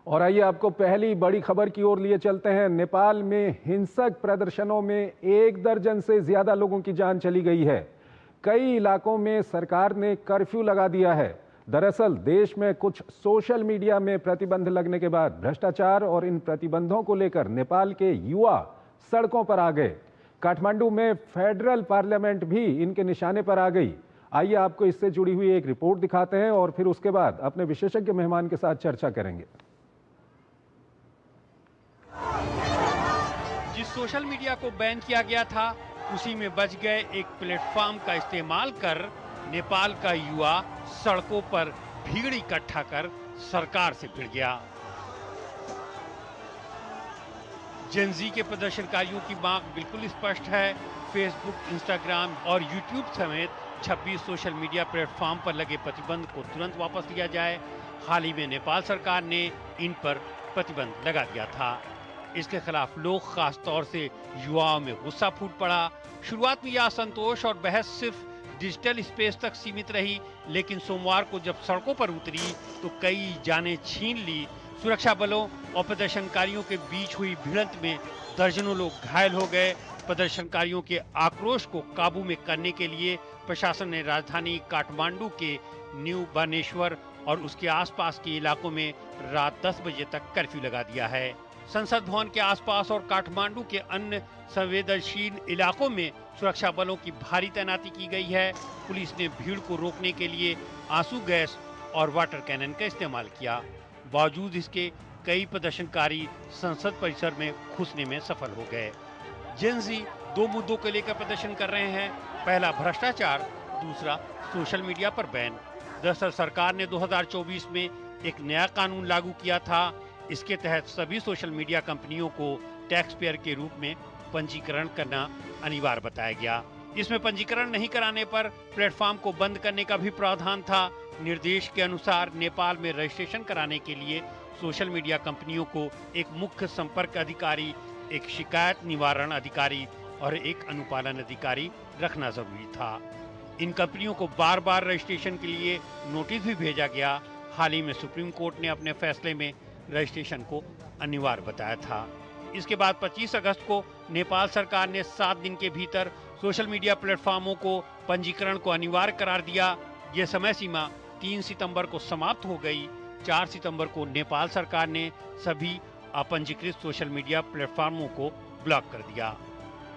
और आइए आपको पहली बड़ी खबर की ओर लिए चलते हैं। नेपाल में हिंसक प्रदर्शनों में 1 दर्जन से ज्यादा लोगों की जान चली गई है। कई इलाकों में सरकार ने कर्फ्यू लगा दिया है। दरअसल देश में कुछ सोशल मीडिया में प्रतिबंध लगने के बाद भ्रष्टाचार और इन प्रतिबंधों को लेकर नेपाल के युवा सड़कों पर आ गए। काठमांडू में फेडरल पार्लियामेंट भी इनके निशाने पर आ गई। आइए आपको इससे जुड़ी हुई एक रिपोर्ट दिखाते हैं और फिर उसके बाद अपने विशेषज्ञ मेहमान के साथ चर्चा करेंगे। जिस सोशल मीडिया को बैन किया गया था, उसी में बच गए एक प्लेटफॉर्म का इस्तेमाल कर नेपाल का युवा सड़कों पर भीड़ इकट्ठा कर सरकार से भिड़ गया। जेनजी के प्रदर्शनकारियों की मांग बिल्कुल स्पष्ट है। फेसबुक, इंस्टाग्राम और यूट्यूब समेत 26 सोशल मीडिया प्लेटफॉर्म पर लगे प्रतिबंध को तुरंत वापस लिया जाए। हाल ही में नेपाल सरकार ने इन पर प्रतिबंध लगा दिया था। इसके खिलाफ लोग, खास तौर से युवाओं में गुस्सा फूट पड़ा। शुरुआत में यह असंतोष और बहस सिर्फ डिजिटल स्पेस तक सीमित रही, लेकिन सोमवार को जब सड़कों पर उतरी तो कई जानें छीन ली। सुरक्षा बलों और प्रदर्शनकारियों के बीच हुई भिड़ंत में दर्जनों लोग घायल हो गए। प्रदर्शनकारियों के आक्रोश को काबू में करने के लिए प्रशासन ने राजधानी काठमांडू के न्यू बानेश्वर और उसके आसपास के इलाकों में रात 10 बजे तक कर्फ्यू लगा दिया है। संसद भवन के आसपास और काठमांडू के अन्य संवेदनशील इलाकों में सुरक्षा बलों की भारी तैनाती की गई है। पुलिस ने भीड़ को रोकने के लिए आंसू गैस और वाटर कैनन का इस्तेमाल किया। बावजूद इसके कई प्रदर्शनकारी संसद परिसर में घुसने में सफल हो गए। जेनजी 2 मुद्दों को लेकर प्रदर्शन कर रहे हैं। पहला भ्रष्टाचार, दूसरा सोशल मीडिया पर बैन। दरअसल सरकार ने 2024 में एक नया कानून लागू किया था। इसके तहत सभी सोशल मीडिया कंपनियों को टैक्स पेयर के रूप में पंजीकरण करना अनिवार्य बताया गया। इसमें पंजीकरण नहीं कराने पर प्लेटफॉर्म को बंद करने का भी प्रावधान था। निर्देश के अनुसार नेपाल में रजिस्ट्रेशन कराने के लिए सोशल मीडिया कंपनियों को एक मुख्य संपर्क अधिकारी, एक शिकायत निवारण अधिकारी और एक अनुपालन अधिकारी रखना जरूरी था। इन कंपनियों को बार बार रजिस्ट्रेशन के लिए नोटिस भी भेजा गया। हाल ही में सुप्रीम कोर्ट ने अपने फैसले में रजिस्ट्रेशन को अनिवार्य बताया था। इसके बाद 25 अगस्त को नेपाल सरकार ने 7 दिन के भीतर सोशल मीडिया प्लेटफॉर्मों को पंजीकरण को अनिवार्य करार दिया। यह समय सीमा 3 सितंबर को समाप्त हो गई। 4 सितंबर को नेपाल सरकार ने सभी अपंजीकृत सोशल मीडिया प्लेटफॉर्मों को ब्लॉक कर दिया।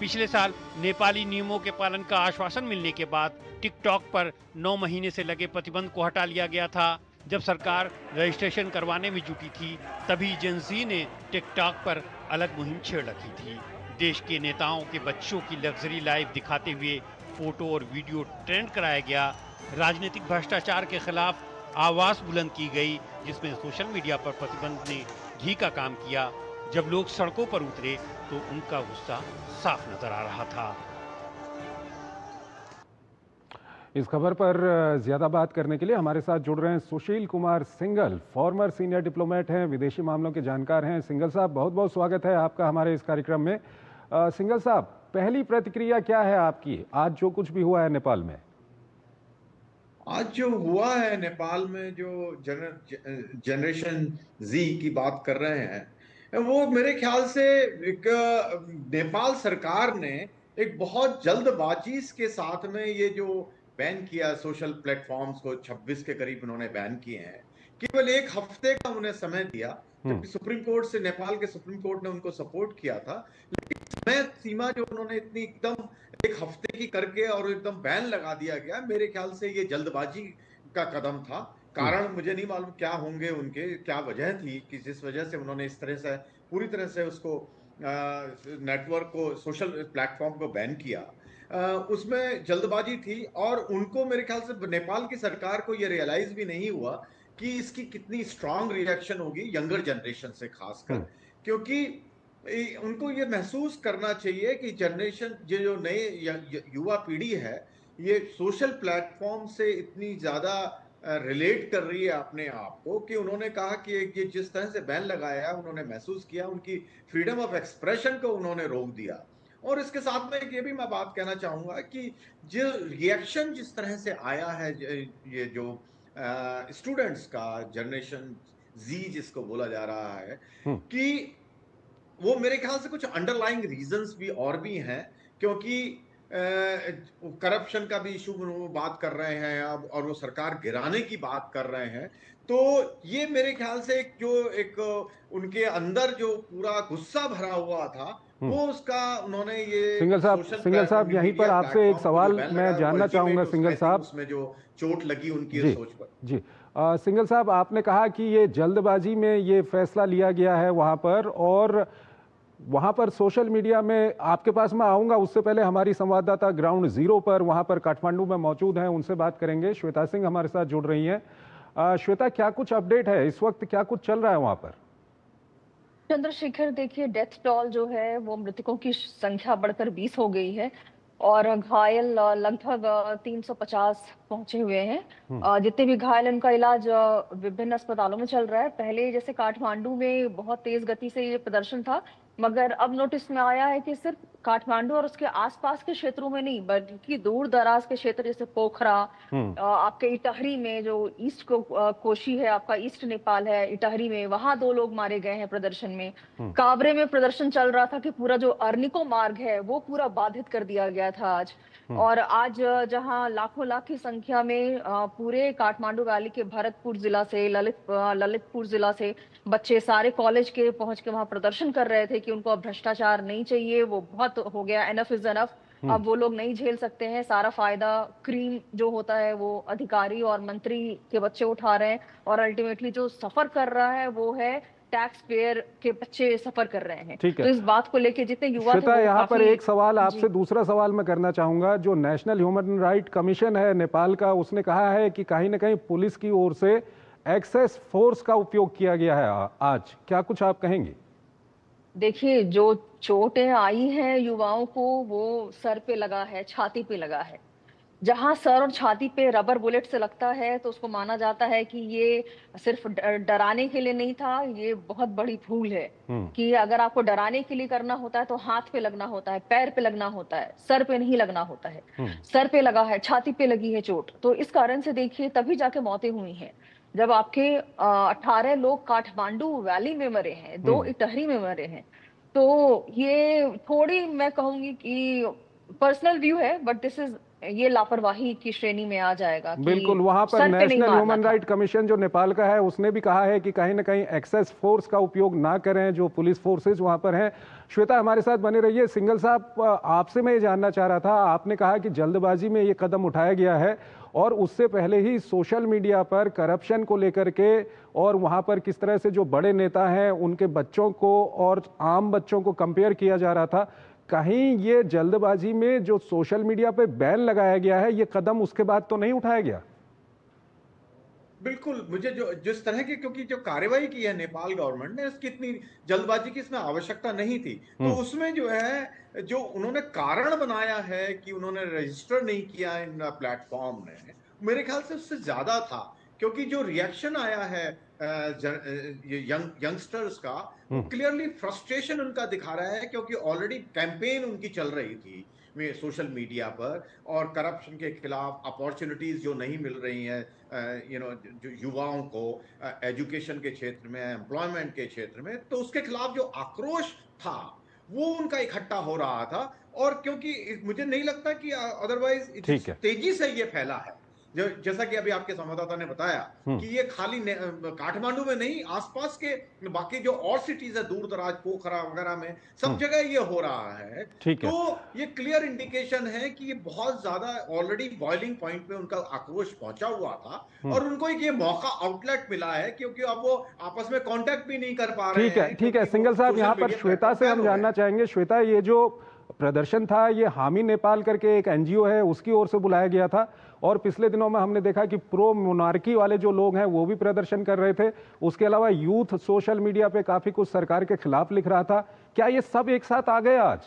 पिछले साल नेपाली नियमों के पालन का आश्वासन मिलने के बाद टिकटॉक पर 9 महीने से लगे प्रतिबंध को हटा लिया गया था। जब सरकार रजिस्ट्रेशन करवाने में जुटी थी, तभी जेनजी ने टिकटॉक पर अलग मुहिम छेड़ रखी थी। देश के नेताओं के बच्चों की लग्जरी लाइफ दिखाते हुए फोटो और वीडियो ट्रेंड कराया गया। राजनीतिक भ्रष्टाचार के खिलाफ आवाज बुलंद की गई, जिसमें सोशल मीडिया पर प्रतिबंध ने घी का काम किया। जब लोग सड़कों पर उतरे तो उनका गुस्सा साफ नजर आ रहा था। इस खबर पर ज्यादा बात करने के लिए हमारे साथ जुड़ रहे हैं Sushil Kumar Singhal, former senior diplomat हैं, विदेशी मामलों के जानकार हैं। सिंघल साहब, बहुत बहुत स्वागत है आपका हमारे इस कार्यक्रम में। सिंघल साहब, पहली प्रतिक्रिया क्या है आपकी आज जो कुछ भी हुआ है नेपाल में? आज जो हुआ है नेपाल में, जो जनरेशन जी की बात कर रहे हैं, वो मेरे ख्याल से एक नेपाल सरकार ने एक बहुत जल्दबाजी के साथ में ये जो बैन किया सोशल प्लेटफॉर्म्स को, 26 के करीब उन्होंने बैन किए हैं। केवल 1 हफ्ते का उन्हें समय दिया, जबकि सुप्रीम कोर्ट से, नेपाल के सुप्रीम कोर्ट ने उनको सपोर्ट किया था। लेकिन समय सीमा जो उन्होंने इतनी एकदम 1 हफ्ते की करके और एकदम बैन लगा दिया गया, मेरे ख्याल से ये जल्दबाजी का कदम था। कारण मुझे नहीं मालूम क्या होंगे उनके, क्या वजह थी कि जिस वजह से उन्होंने इस तरह से पूरी तरह से उसको नेटवर्क को, सोशल प्लेटफॉर्म को बैन किया। उसमें जल्दबाजी थी और उनको, मेरे ख्याल से नेपाल की सरकार को यह रियलाइज भी नहीं हुआ कि इसकी कितनी स्ट्रांग रिएक्शन होगी यंगर जनरेशन से खासकर, क्योंकि उनको ये महसूस करना चाहिए कि जनरेशन, जो नए युवा पीढ़ी है, ये सोशल प्लेटफॉर्म से इतनी ज्यादा रिलेट कर रही है अपने आप को कि उन्होंने कहा कि ये जिस तरह से बैन लगाया है, उन्होंने महसूस किया उनकी फ्रीडम ऑफ एक्सप्रेशन को उन्होंने रोक दिया। और इसके साथ में ये भी मैं बात कहना चाहूंगा कि जो रिएक्शन जिस तरह से आया है, ये जो स्टूडेंट्स का, जनरेशन जी जिसको बोला जा रहा है, हम्म। कि वो मेरे ख्याल से कुछ अंडरलाइंग रीजंस भी और भी हैं, क्योंकि करप्शन का भी इशू वो बात कर रहे हैं अब, और वो सरकार गिराने की बात कर रहे हैं। तो ये मेरे ख्याल से एक उनके अंदर जो पूरा गुस्सा भरा हुआ था, हम्म। वो उसका उन्होंने ये सिंघल साहब यहीं पर मीडिया आपसे एक प्लेटफॉर्म को जो सवाल बैन मैं लगाया, वो जानना चाहूंगा अल्टीमेट सिंघल आई थिंक साहब। उसमें जो चोट लगी उनकी जी सोच पर। जी। सिंघल साहब, आपने कहा कि ये जल्दबाजी में ये फैसला लिया गया है वहां पर, और वहां पर सोशल मीडिया में आपके पास मैं आऊंगा, उससे पहले हमारी संवाददाता ग्राउंड जीरो पर वहां पर काठमांडू में मौजूद हैं, उनसे बात करेंगे। श्वेता सिंह हमारे साथ जुड़ रही हैं। श्वेता, क्या कुछ अपडेट है इस वक्त, क्या कुछ चल रहा है वहां पर? चंद्रशेखर, देखिए, डेथ टोल जो है वो मृतकों की संख्या बढ़कर 20 हो गई है और घायल लगभग 350 पहुंचे हुए हैं। जितने भी घायल हैं, उनका इलाज विभिन्न अस्पतालों में चल रहा है। पहले जैसे काठमांडू में बहुत तेज गति से ये प्रदर्शन था, मगर अब नोटिस में आया है कि सिर्फ काठमांडू और उसके आसपास के क्षेत्रों में नहीं, बल्कि दूर दराज के क्षेत्र जैसे पोखरा, आपके इटहरी में जो ईस्ट कोशी है, आपका ईस्ट नेपाल है, इटहरी में वहां 2 लोग मारे गए हैं प्रदर्शन में। काबरे में प्रदर्शन चल रहा था कि पूरा जो अर्निको मार्ग है वो पूरा बाधित कर दिया गया था आज। और आज जहां लाखों लाख की संख्या में पूरे काठमांडू वैली के भरतपुर जिला से, ललितपुर जिला से बच्चे सारे कॉलेज के पहुंच के वहां प्रदर्शन कर रहे थे कि उनको अब भ्रष्टाचार नहीं चाहिए, वो बहुत हो गया, एनफ इज एनफ, अब वो लोग नहीं झेल सकते हैं। सारा फायदा क्रीम जो होता है वो अधिकारी और मंत्री के बच्चे उठा रहे हैं, और अल्टीमेटली जो सफर कर रहा है वो है टैक्स पेयर के बच्चे सफर कर रहे हैं। ठीक है। तो इस बात को लेके जितने युवा थे श्वेता, वो यहाँ पर काफी। एक सवाल आपसे, दूसरा सवाल मैं करना चाहूंगा। जो नेशनल ह्यूमन राइट कमीशन है नेपाल का, उसने कहा है कि कहीं ना कहीं पुलिस की ओर से एक्सेस फोर्स का उपयोग किया गया है आज, क्या कुछ आप कहेंगे? देखिए, जो चोटें आई हैं युवाओं को, वो सर पे लगा है, छाती पे लगा है। जहां सर और छाती पे रबर बुलेट से लगता है तो उसको माना जाता है कि ये सिर्फ डराने के लिए नहीं था, ये बहुत बड़ी भूल है। कि अगर आपको डराने के लिए करना होता है तो हाथ पे लगना होता है, पैर पे लगना होता है, सर पे नहीं लगना होता है। सर पे लगा है, छाती पे लगी है चोट, तो इस कारण से देखिए तभी जाके मौतें हुई हैं। जब आपके 18 लोग काठमांडू वैली में मरे हैं, 2 इटहरी में मरे हैं, तो ये थोड़ी, मैं कहूंगी कि पर्सनल व्यू है, बट दिस इज, ये लापरवाही की श्रेणी में आ जाएगा कि बिल्कुल। वहां पर सर पे नहीं नेशनल मारना ह्यूमन था। राइट कमीशन जो नेपाल का है, उसने भी कहा है कि कहीं ना कहीं एक्सेस फोर्स का उपयोग ना करें जो पुलिस फोर्सेज वहां पर हैं। श्वेता, हमारे साथ बने रहिए। सिंघल साहब, आपसे मैं ये जानना चाह रहा था, आपने कहा कि जल्दबाजी में ये कदम उठाया गया है, और उससे पहले ही सोशल मीडिया पर करप्शन को लेकर के और वहां पर किस तरह से जो बड़े नेता हैं उनके बच्चों को और आम बच्चों को कंपेयर किया जा रहा था। कहीं ये जल्दबाजी में जो सोशल मीडिया पे बैन लगाया गया है, ये कदम उसके बाद तो नहीं उठाया गया? बिल्कुल, मुझे जो जिस तरह की, क्योंकि जो कार्रवाई की है नेपाल गवर्नमेंट ने, उसकी इतनी जल्दबाजी की इसमें आवश्यकता नहीं थी। तो उसमें जो है, जो उन्होंने कारण बनाया है कि उन्होंने रजिस्टर नहीं किया इन प्लेटफॉर्म ने, मेरे ख्याल से उससे ज्यादा था। क्योंकि जो रिएक्शन आया है यंगस्टर्स का, वो क्लियरली फ्रस्ट्रेशन उनका दिखा रहा है, क्योंकि ऑलरेडी कैंपेन उनकी चल रही थी में सोशल मीडिया पर, और करप्शन के खिलाफ अपॉर्चुनिटीज जो नहीं मिल रही हैं जो युवाओं को एजुकेशन के क्षेत्र में, एम्प्लॉयमेंट के क्षेत्र में, तो उसके खिलाफ जो आक्रोश था वो उनका इकट्ठा हो रहा था। और क्योंकि मुझे नहीं लगता कि अदरवाइज ठीक है। तेजी से ये फैला है, जैसा कि अभी आपके संवाददाता ने बताया कि ये खाली काठमांडू में नहीं, आसपास के बाकी जो और सिटीज है दूर दराज, पोखरा वगैरह में, सब जगह ये हो रहा है। ठीक है। तो ये क्लियर इंडिकेशन है कि ये बहुत ज्यादा ऑलरेडी बॉइलिंग पॉइंट पे उनका आक्रोश पहुंचा हुआ था, और उनको एक ये मौका, आउटलेट मिला है, क्योंकि अब वो आपस में कांटेक्ट भी नहीं कर पा रहे हैं। ठीक है सिंघल साहब, यहाँ पर श्वेता से हम जानना चाहेंगे। श्वेता, ये जो प्रदर्शन था, ये हामी नेपाल करके एक एनजीओ है, उसकी ओर से बुलाया गया था, और पिछले दिनों में हमने देखा कि प्रो मोनार्की वाले जो लोग हैं वो भी प्रदर्शन कर रहे थे। उसके अलावा यूथ सोशल मीडिया पे काफी कुछ सरकार के खिलाफ लिख रहा था। क्या ये सब एक साथ आ गए आज?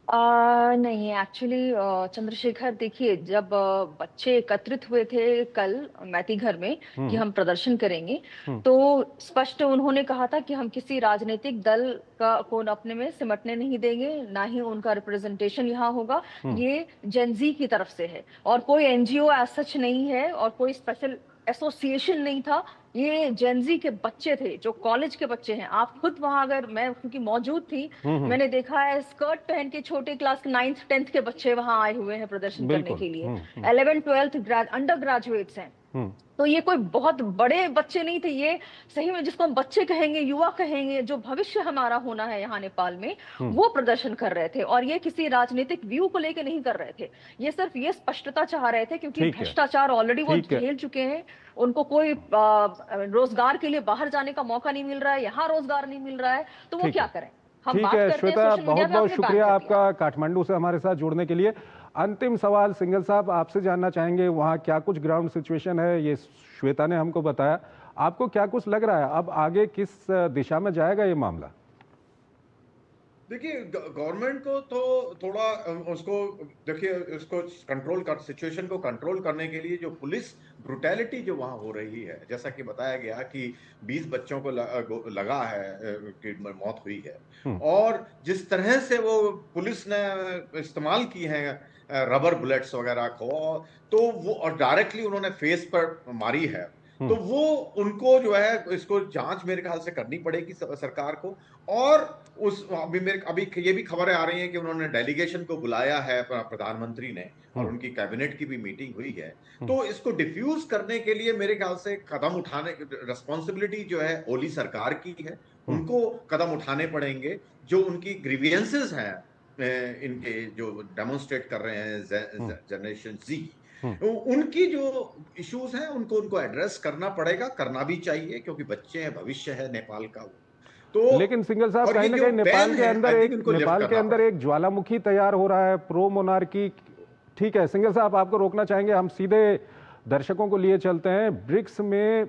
नहीं, एक्चुअली चंद्रशेखर, देखिए, जब बच्चे एकत्रित हुए थे कल मैती घर में कि हम प्रदर्शन करेंगे, तो स्पष्ट उन्होंने कहा था कि हम किसी राजनीतिक दल को अपने में सिमटने नहीं देंगे, ना ही उनका रिप्रेजेंटेशन यहाँ होगा। ये जेनजी की तरफ से है और कोई एनजीओ एज सच नहीं है, और कोई स्पेशल एसोसिएशन नहीं था ये जेनजी के बच्चे थे, जो कॉलेज के बच्चे हैं। आप खुद वहां, अगर मैं क्योंकि मौजूद थी, मैंने देखा है स्कर्ट पहन के छोटे क्लास के 9th 10th के बच्चे वहां आए हुए हैं प्रदर्शन करने बिल्कुल। के लिए। 11th 12th अंडर ग्रेजुएट्स हैं। तो ये कोई बहुत बड़े बच्चे नहीं थे, ये सही में जिसको हम बच्चे कहेंगे, युवा कहेंगे, जो भविष्य हमारा होना है यहाँ नेपाल में, वो प्रदर्शन कर रहे थे। और ये किसी राजनीतिक व्यू को लेके नहीं कर रहे थे, ये सिर्फ ये स्पष्टता चाह रहे थे, क्योंकि ठीक है, भ्रष्टाचार ऑलरेडी वो ठीक है। झेल चुके हैं। उनको कोई रोजगार के लिए बाहर जाने का मौका नहीं मिल रहा है, यहाँ रोजगार नहीं मिल रहा है, तो वो ठीक क्या है। करें। हम ठीक बात है करते हैं श्वेता, सोशल मीडिया बहुत पे, बहुत आपने शुक्रिया बैन कर दिया। आपका काठमांडू से हमारे साथ जुड़ने के लिए। अंतिम सवाल सिंघल साहब, आपसे जानना चाहेंगे वहाँ क्या कुछ ग्राउंड सिचुएशन है। ये श्वेता ने हमको बताया, आपको क्या कुछ लग रहा है अब आगे किस दिशा में जाएगा ये मामला? देखिए, गवर्नमेंट को तो थोड़ा उसको देखिए, उसको कंट्रोल कर, सिचुएशन को कंट्रोल करने के लिए जो पुलिस ब्रुटैलिटी जो वहां हो रही है, जैसा कि बताया गया कि 20 बच्चों को लगा है कि मौत हुई है, और जिस तरह से वो पुलिस ने इस्तेमाल की है रबर बुलेट्स वगैरह को, तो वो और डायरेक्टली उन्होंने फेस पर मारी है, तो वो उनको जो है इसको जांच मेरे ख्याल से करनी पड़ेगी सरकार को। और उस अभी ये भी खबरें आ रही हैं कि उन्होंने डेलीगेशन को बुलाया है प्रधानमंत्री ने, और उनकी कैबिनेट की भी मीटिंग हुई है। तो इसको डिफ्यूज करने के लिए मेरे ख्याल से कदम उठाने, रिस्पॉन्सिबिलिटी जो है ओली सरकार की है, उनको कदम उठाने पड़ेंगे। जो उनकी ग्रीवियंसेस हैं, इनके जो डेमोन्स्ट्रेट कर रहे हैं जनरेशन जी, उनकी जो इश्यूज हैं उनको एड्रेस करना पड़ेगा, करना भी चाहिए, क्योंकि बच्चे हैं, भविष्य है नेपाल का वो। तो लेकिन सिंघल साहब, और कहीं ये ना जो कहीं नेपाल बैन के है, अंदर आई एक थिंक इनको लिफ्ट करना एक ज्वालामुखी तैयार हो रहा है, प्रो मोनार्की। ठीक है सिंघल साहब, आपको रोकना चाहेंगे, हम सीधे दर्शकों को लिए चलते हैं। ब्रिक्स में